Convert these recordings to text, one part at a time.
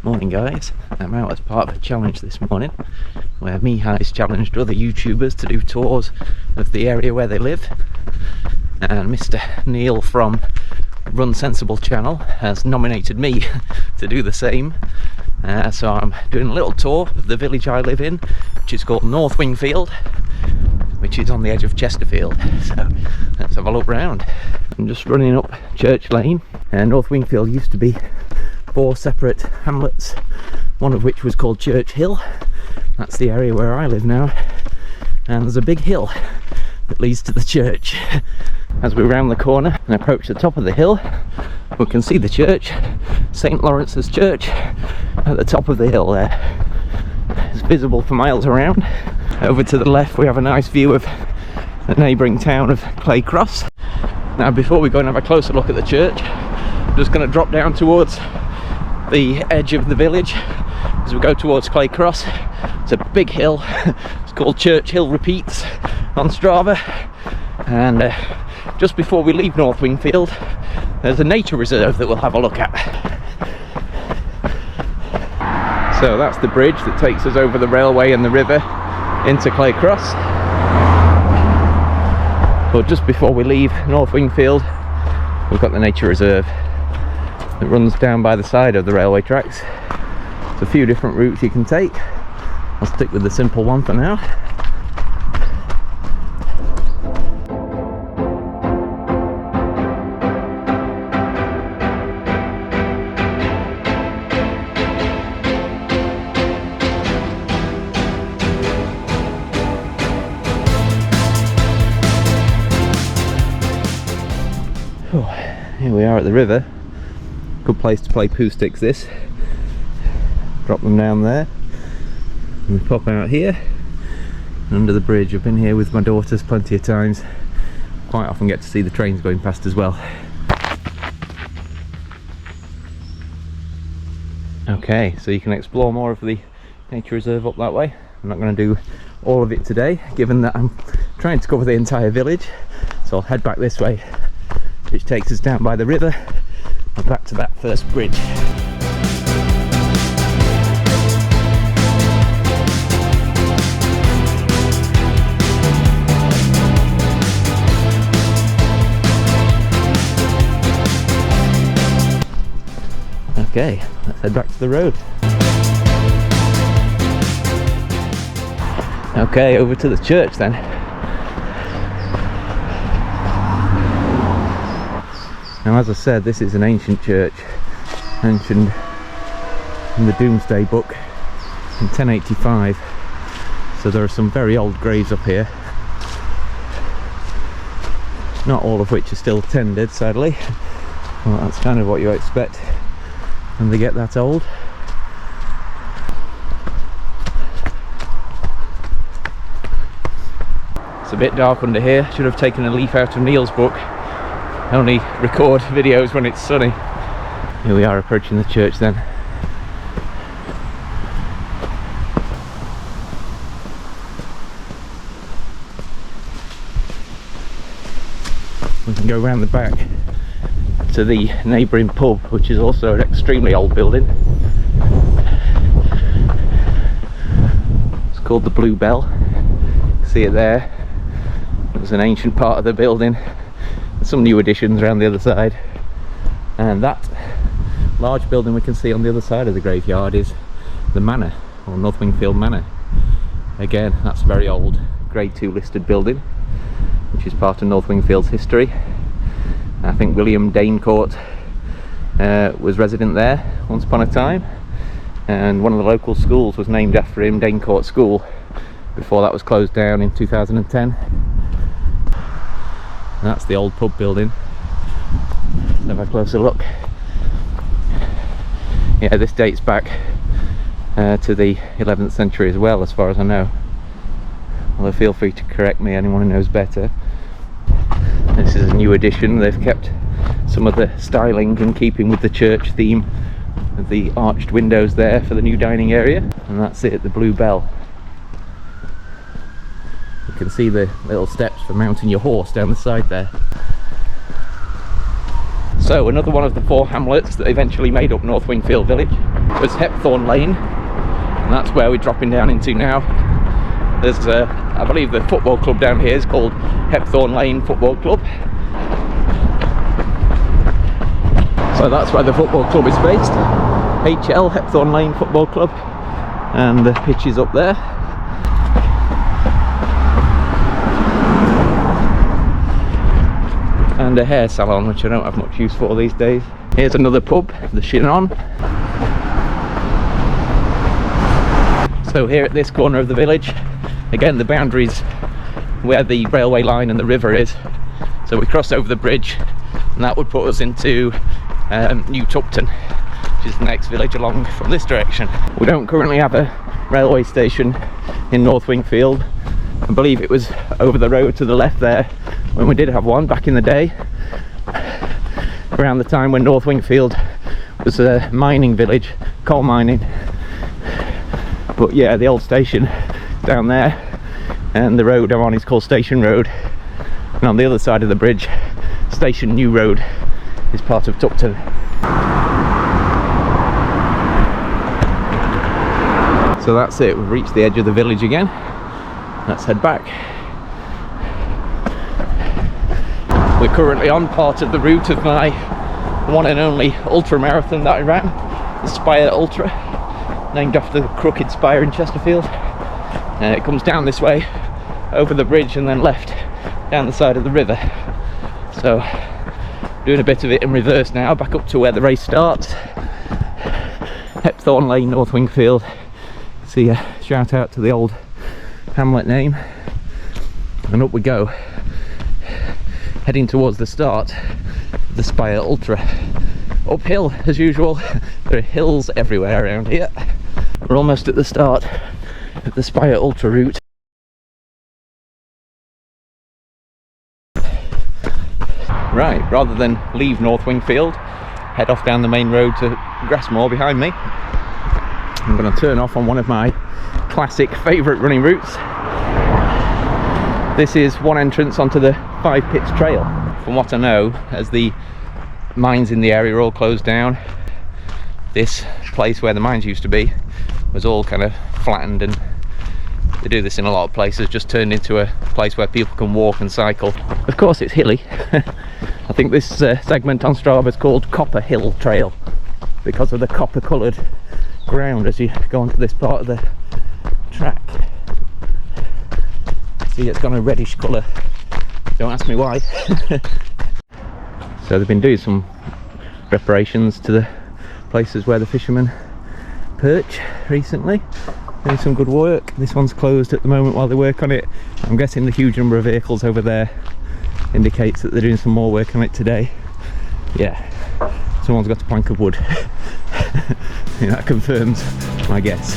Morning guys, I'm out as part of a challenge this morning where Mihai's challenged other YouTubers to do tours of the area where they live, and Mr. Neil from Run Sensible channel has nominated me to do the same. So I'm doing a little tour of the village I live in, which is called North Wingfield, which is on the edge of Chesterfield. So let's have a look round. I'm just running up Church Lane, and North Wingfield used to be 4 separate hamlets, one of which was called Church Hill. That's the area where I live now, and there's a big hill that leads to the church. As we round the corner and approach the top of the hill, we can see the church, St. Lawrence's Church, at the top of the hill there. It's visible for miles around. Over to the left we have a nice view of the neighbouring town of Clay Cross. Now before we go and have a closer look at the church, I'm just going to drop down towards the edge of the village as we go towards Clay Cross. It's a big hill. It's called Church Hill Repeats on Strava, and just before we leave North Wingfield there's a nature reserve that we'll have a look at. So that's the bridge that takes us over the railway and the river into Clay Cross. But just before we leave North Wingfield we've got the nature reserve that runs down by the side of the railway tracks. There's a few different routes you can take. I'll stick with the simple one for now. Here we are at the river. Good place to play poo sticks this. Drop them down there and we pop out here and under the bridge. I've been here with my daughters plenty of times. Quite often get to see the trains going past as well. Okay, so you can explore more of the nature reserve up that way. I'm not going to do all of it today, given that I'm trying to cover the entire village. So I'll head back this way, which takes us down by the river and back to that first bridge. Okay, let's head back to the road. Okay, over to the church then. Now, as I said, this is an ancient church, mentioned in the Domesday Book in 1085, so there are some very old graves up here, not all of which are still tended, sadly. Well, that's kind of what you expect when they get that old. It's a bit dark under here. Should have taken a leaf out of Neil's book. Only record videos when it's sunny. Here we are approaching the church then. We can go round the back to the neighbouring pub, which is also an extremely old building. It's called the Blue Bell. See it there? It was an ancient part of the building. Some new additions around the other side, and that large building we can see on the other side of the graveyard is the manor, or North Wingfield Manor. Again, that's a very old grade 2 listed building which is part of North Wingfield's history. I think William Danecourt was resident there once upon a time, and one of the local schools was named after him, Danecourt School, before that was closed down in 2010. That's the old pub building. Let's have a closer look. Yeah, this dates back to the 11th century as well, as far as I know. Although feel free to correct me, anyone who knows better. This is a new addition. They've kept some of the styling in keeping with the church theme of the arched windows there for the new dining area. And that's it, the Blue Bell. You can see the little steps for mounting your horse down the side there. So another one of the 4 hamlets that eventually made up North Wingfield village. was Hepthorne Lane, and that's where we're dropping down into now. There's, I believe the football club down here is called Hepthorne Lane Football Club. So that's where the football club is based. HL, Hepthorne Lane Football Club, and the pitch is up there. And a hair salon, which I don't have much use for these days. Here's another pub, the Chinon. So here at this corner of the village, again the boundaries where the railway line and the river is. So we cross over the bridge, and that would put us into New Tupton, which is the next village along from this direction. We don't currently have a railway station in North Wingfield. I believe it was over the road to the left there when we did have one back in the day, around the time when North Wingfield was a mining village, coal mining. But yeah, the old station down there, and the road I'm on is called Station Road, and on the other side of the bridge, Station New Road is part of Tupton. So that's it, we've reached the edge of the village again. Let's head back. We're currently on part of the route of my one and only ultra marathon that I ran, the Spire Ultra, named after the crooked spire in Chesterfield. It comes down this way, over the bridge, and then left down the side of the river. So doing a bit of it in reverse now, back up to where the race starts. Hepthorne Lane, North Wingfield. See a shout out to the old hamlet name, and up we go, heading towards the start of the Spire Ultra. Uphill as usual, there are hills everywhere around here. We're almost at the start of the Spire Ultra route. Right, rather than leave North Wingfield, head off down the main road to Grassmoor behind me, I'm going to turn off on one of my classic favourite running routes. This is one entrance onto the Five Pits Trail. From what I know, as the mines in the area are all closed down, this place where the mines used to be was all kind of flattened, and they do this in a lot of places, just turned into a place where people can walk and cycle. Of course it's hilly. I think this segment on Strava is called Copper Hill Trail because of the copper coloured ground as you go onto this part of the track. See, it's got a reddish colour, don't ask me why. So they've been doing some reparations to the places where the fishermen perch recently, doing some good work. This one's closed at the moment while they work on it. I'm guessing the huge number of vehicles over there indicates that they're doing some more work on it today. Yeah, someone's got a plank of wood. Yeah, that confirms my guess.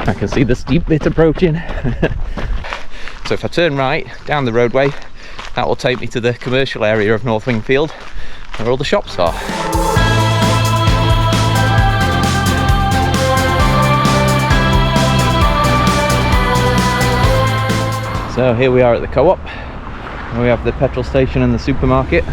I can see the steep bit approaching. So if I turn right down the roadway, that will take me to the commercial area of North Wingfield where all the shops are. So here we are at the co-op, where we have the petrol station and the supermarket.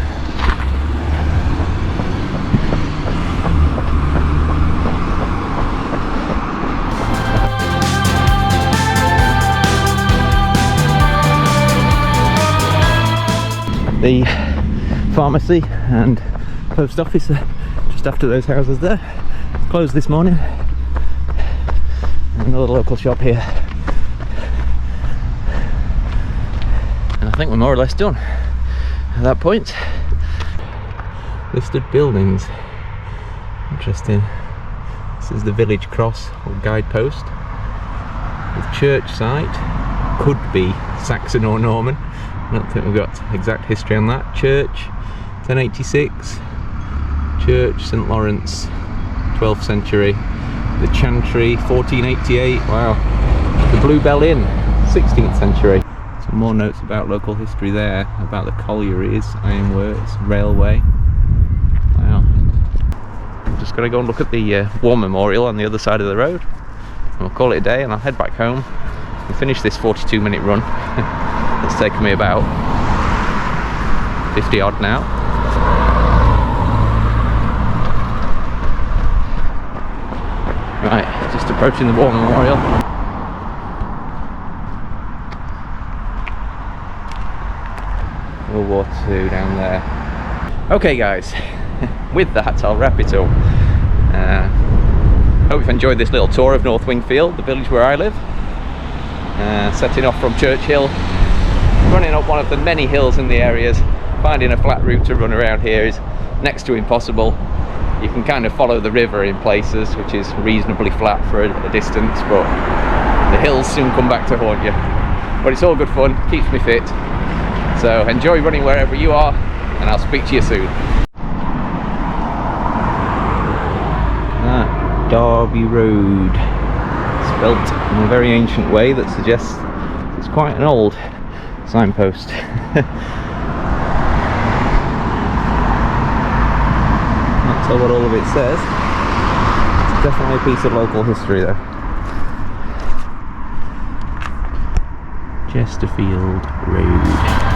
The pharmacy and post office are just after those houses there. Closed this morning. Another local shop here. And I think we're more or less done at that point. Listed buildings. Interesting. This is the village cross or guidepost. The church site could be Saxon or Norman. I don't think we've got exact history on that. Church 1086, church St Lawrence 12th century, the chantry 1488, wow, the Bluebell Inn 16th century. Some more notes about local history there, about the collieries, ironworks, railway. Wow. I'm just going to go and look at the war memorial on the other side of the road. we'll call it a day and I'll head back home and finish this 42-minute run. It's taken me about 50 odd now. Right, just approaching the War Memorial. World War II down there. Okay guys, with that I'll wrap it up. Hope you've enjoyed this little tour of North Wingfield, the village where I live. Setting off from Churchill, running up one of the many hills in the areas. Finding a flat route to run around here is next to impossible. You can kind of follow the river in places, which is reasonably flat for a distance, but the hills soon come back to haunt you. But it's all good fun, keeps me fit. So enjoy running wherever you are, and I'll speak to you soon. Derby Road, spelt in a very ancient way that suggests it's quite an old signpost. Not tell what all of it says. It's definitely a piece of local history though. Chesterfield Road.